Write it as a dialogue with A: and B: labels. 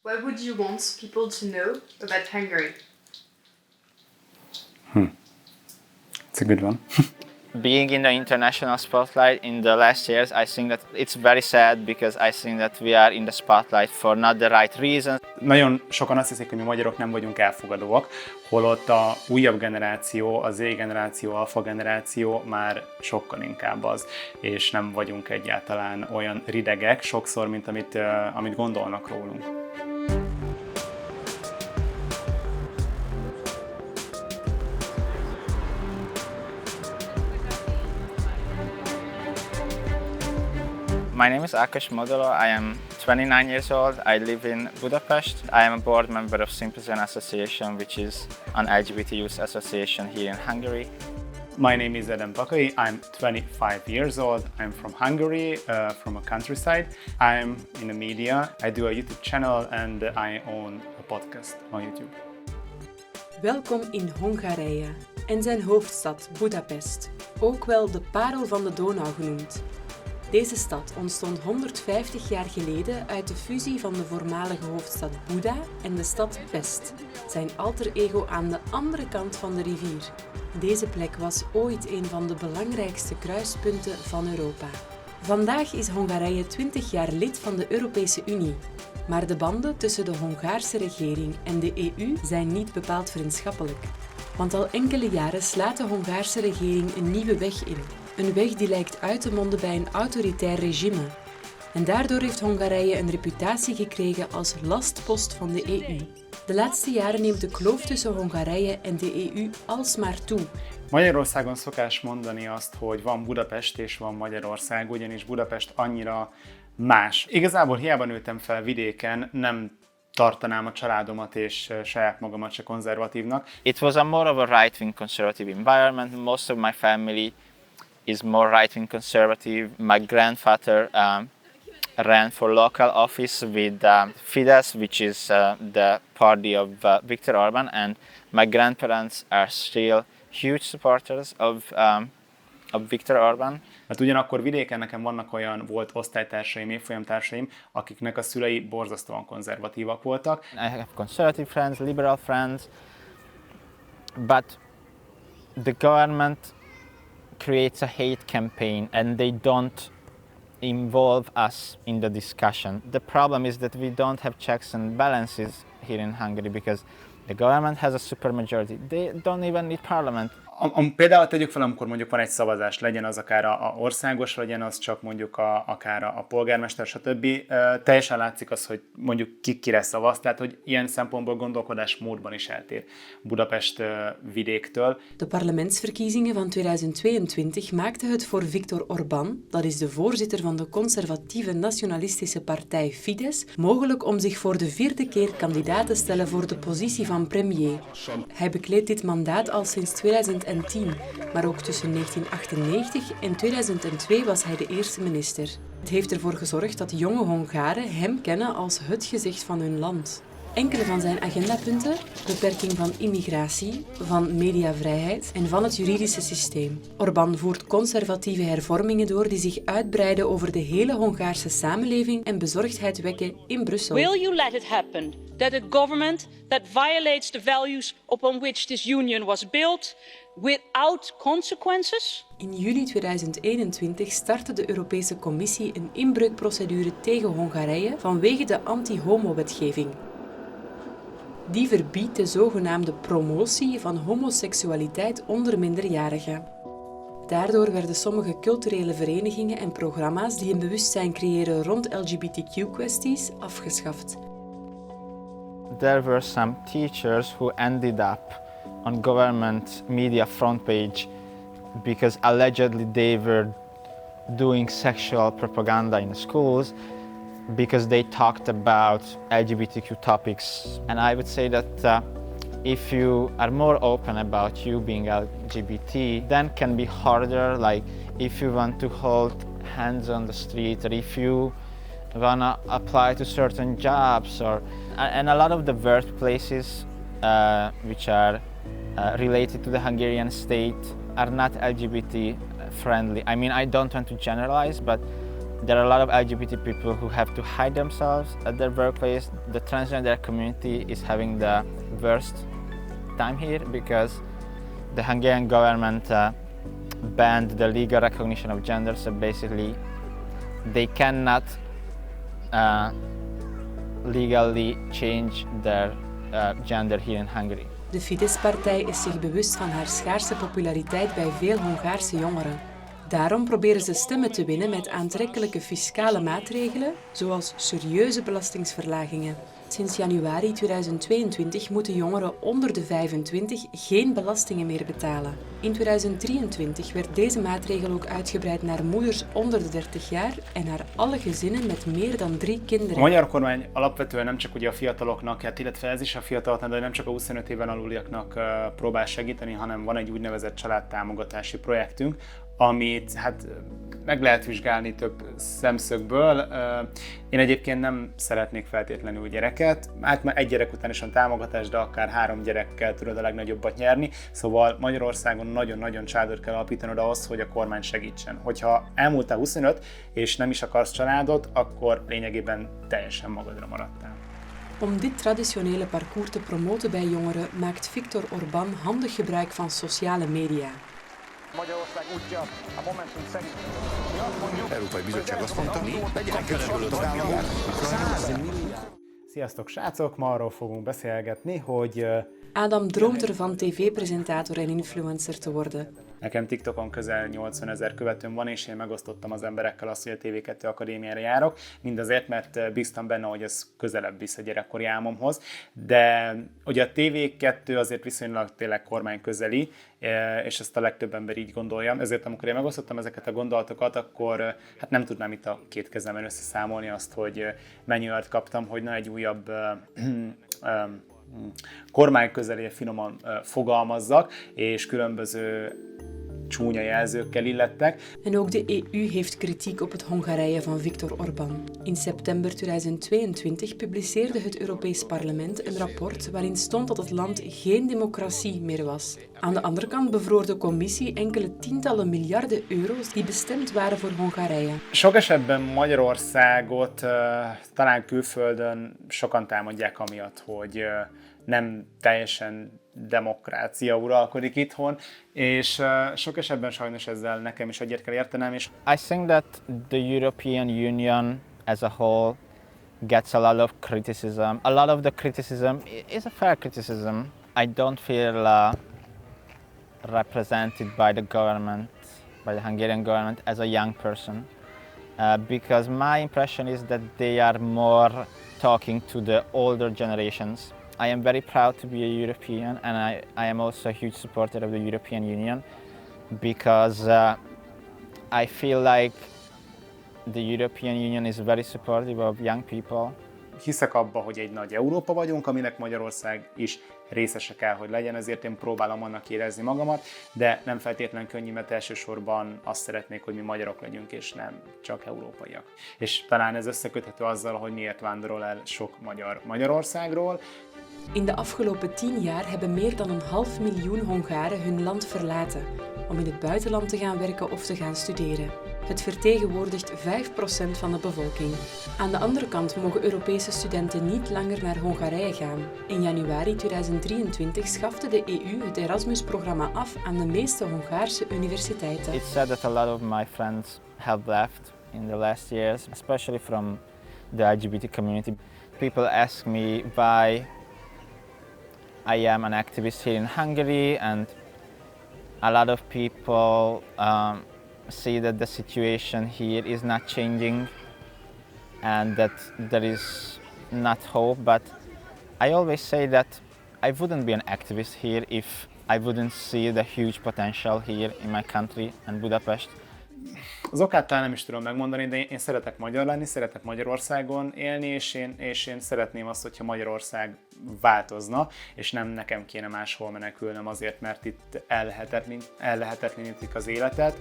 A: What would you want people to know about Hungary?
B: It's a good one.
C: Being in the international spotlight in the last years, I think that it's very sad because I think that we are in the spotlight for not the right reasons.
B: Nagyon sokan azt hiszik, hogy mi magyarok nem vagyunk elfogadóak, holott a újabb generáció, a Z generáció, alfa generáció már sokkal inkább az, és nem vagyunk egyáltalán olyan ridegek sokszor, mint amit gondolnak rólunk.
C: My name is Ákos. I am 29 years old. I live in Budapest. I am a board member of Symposium Association, which is an LGBT youth association here in Hungary.
B: My name is Eden Bakai. I'm 25 years old. I'm from Hungary, from a countryside. I'm in the media. I do a YouTube channel and I own a podcast on YouTube.
D: Welkom in Hongarije en zijn hoofdstad Boedapest, ook wel de parel van de Donau genoemd. Deze stad ontstond 150 jaar geleden uit de fusie van de voormalige hoofdstad Buda en de stad Pest, zijn alter ego aan de andere kant van de rivier. Deze plek was ooit een van de belangrijkste kruispunten van Europa. Vandaag is Hongarije 20 jaar lid van de Europese Unie. Maar de banden tussen de Hongaarse regering en de EU zijn niet bepaald vriendschappelijk. Want al enkele jaren slaat de Hongaarse regering een nieuwe weg in. Een weg die lijkt uit te monden bij een autoritair regime. En daardoor heeft Hongarije een reputatie gekregen als lastpost van de EU. De laatste jaren neemt de kloof tussen Hongarije en de EU alsmaar toe.
B: Magyarországon szokás mondani azt, hogy van Budapest és van Magyarország, ugyanis Budapest annyira más. Igazából hiába nőttem fel vidéken, nem tartanám a családomat és saját magamat se konzervatívnak.
C: It was a more of a right-wing conservative environment. Most of my family is more right-wing conservative. My grandfather ran for local office with Fidesz, which is the party of Viktor Orbán, and my grandparents are still huge supporters of Viktor Orbán.
B: Mert ugyanakkor vidéken nekem volt osztálytársaim, évfolyamtársaim, akiknek a szülei borzasztóan konzervatívak voltak.
C: I have conservative friends, liberal friends, but the government creates a hate campaign and they don't involve us in the discussion. The problem is that we don't have checks and balances here in Hungary because the government has a supermajority. They don't even need parliament.
B: Például tegyük fel, amikor mondjuk van egy szavazás, legyen az akár a országos, legyen az csak mondjuk akár a polgármester, stb. Teljesen látszik az, hogy mondjuk kire szavaz, tehát hogy ilyen szempontból gondolkodásmódban is eltér Budapest vidéktől.
D: De parlementsverkiezingen van 2022 maakten het voor Viktor Orbán, dat is de voorzitter van de conservatieve nationalistische partij Fidesz, mogelijk om zich voor de 4e keer kandidaat te stellen voor de positie van premier. Hij bekleedt dit mandaat al sinds 2010, maar ook tussen 1998 en 2002 was hij de eerste minister. Het heeft ervoor gezorgd dat jonge Hongaren hem kennen als het gezicht van hun land. Enkele van zijn agendapunten: beperking van immigratie, van mediavrijheid en van het juridische systeem. Orbán voert conservatieve hervormingen door die zich uitbreiden over de hele Hongaarse samenleving en bezorgdheid wekken in Brussel.
E: Will you let it happen that a government that violates the values upon which this union was built without consequences?
D: In juli 2021 startte de Europese Commissie een inbreukprocedure tegen Hongarije vanwege de anti-homo-wetgeving. Die verbiedt de zogenaamde promotie van homoseksualiteit onder minderjarigen. Daardoor werden sommige culturele verenigingen en programma's die een bewustzijn creëren rond LGBTQ-kwesties afgeschaft.
C: There were some teachers who ended up on government media front page because allegedly they were doing sexual propaganda in schools because they talked about LGBTQ topics. And I would say that if you are more open about you being LGBT, then can be harder, like if you want to hold hands on the street or if you wanna apply to certain jobs, and a lot of the workplaces which are related to the Hungarian state are not LGBT friendly. I mean, I don't want to generalize, but There are a lot of LGBT people who have to hide themselves at their workplace. The transgender community is having the worst time here because the Hungarian government banned the legal recognition of gender, so basically they cannot legally change their gender here in Hungary.
D: De Fidesz-partij is zich bewust van haar schaarse populariteit bij veel Hongaarse jongeren. Daarom proberen ze stemmen te winnen met aantrekkelijke fiscale maatregelen, zoals serieuze belastingsverlagingen. Sinds januari 2022 moeten jongeren onder de 25 geen belastingen meer betalen. In 2023 werd deze maatregel ook uitgebreid naar moeders onder de 30 jaar en naar alle gezinnen met meer dan 3 kinderen.
B: A magyar kormány alapvetően nem csak ugye a fiataloknak, illetve ez is a fiataloknak, de nem csak a 25 éven aluliaknak próbál segíteni, hanem van egy úgynevezett családtámogatási projektünk, amit hát meg lehet vizsgálni több szemszögből. Én egyébként nem szeretnék feltétlenül gyereket, hát már egy gyerek után is van támogatás, de akár 3 gyerekkel tudod a legnagyobbat nyerni, szóval Magyarországon nagyon-nagyon családot kell alapítanod ahhoz, hogy a kormány segítsen. Hogyha elmúltál 25 és nem is akarsz családot, akkor lényegében teljesen magadra maradtál.
D: Om dit traditionele parcours te promoten bij jongeren maakt Viktor Orbán handig gebruik van sociale media.
F: Magyarország útja a Momentum szerint.
G: Európai Bizottság azt mondta, legyenek közösségű tagállamok.
B: Sziasztok srácok, ma arról fogunk beszélgetni, hogy
D: Adam droomt ervan tv-presentator en influencer te worden.
B: nekem TikTokon közel 80 000 követőm van, és én megosztottam az emberekkel azt, hogy a TV2 Akadémiára járok, mindazért, mert bíztam benne, hogy ez közelebb visz a gyerekkori álmomhoz, de ugye a TV2 azért viszonylag tényleg kormányközeli, és ezt a legtöbb ember így gondolja, ezért amikor én megosztottam ezeket a gondolatokat, akkor hát nem tudnám itt a két kezemben összeszámolni azt, hogy mennyi olyat kaptam, hogy na egy újabb kormányközeli, finoman fogalmazzak, és különböző csúnya jelzőkkel illettek.
D: En ook de EU heeft kritiek op het Hongarije van Viktor Orbán. In september 2022 publiceerde het Europees Parlement een rapport waarin stond dat het land geen democratie meer was. Aan de andere kant bevroor de commissie enkele tientallen miljarden euro's die bestemd waren voor Hongarije.
B: Sok esetben Magyarországot talán külföldön sokan támadják amiatt, hogy nem teljesen demokrácia uralkodik itthon, és sok esetben sajnos ezzel nekem is egyet kell értenem. És
C: I think that the European Union as a whole gets a lot of criticism. A lot of the criticism is a fair criticism. I don't feel represented by the government, by the Hungarian government as a young person, because my impression is that they are more talking to the older generations. I am very proud to be a European, and I am also a huge supporter of the European Union because I feel like the European Union is very supportive of young people.
B: hiszek abba, hogy egy nagy Európa vagyunk, aminek Magyarország is részese kell, hogy legyen, ezért én próbálom annak érezni magamat, de nem feltétlenül könnyű, mert elsősorban azt szeretnék, hogy mi magyarok legyünk, és nem csak európaiak. És talán ez összeköthető azzal, hogy miért vándorol el sok magyar Magyarországról.
D: In de afgelopen 10 jaar hebben meer dan 500.000 Hongaren hun land verlaten om in het buitenland te gaan werken of te gaan studeren. Het vertegenwoordigt 5% van de bevolking. Aan de andere kant mogen Europese studenten niet langer naar Hongarije gaan. In januari 2023 schafte de EU het Erasmus-programma af aan de meeste Hongaarse universiteiten.
C: It's said that a lot of my friends have left in the last years, especially from the LGBT community. People ask me why I am an activist here in Hungary, and a lot of people see that the situation here is not changing and that there is not hope, but I always say that I wouldn't be an activist here if I wouldn't see the huge potential here in my country and Budapest.
B: Az okát talán nem is tudom megmondani, de én szeretek magyar lenni, szeretek Magyarországon élni, és én szeretném azt, hogyha Magyarország változna, és nem nekem kéne máshol menekülnöm azért, mert itt ellehetetlenítik az életet.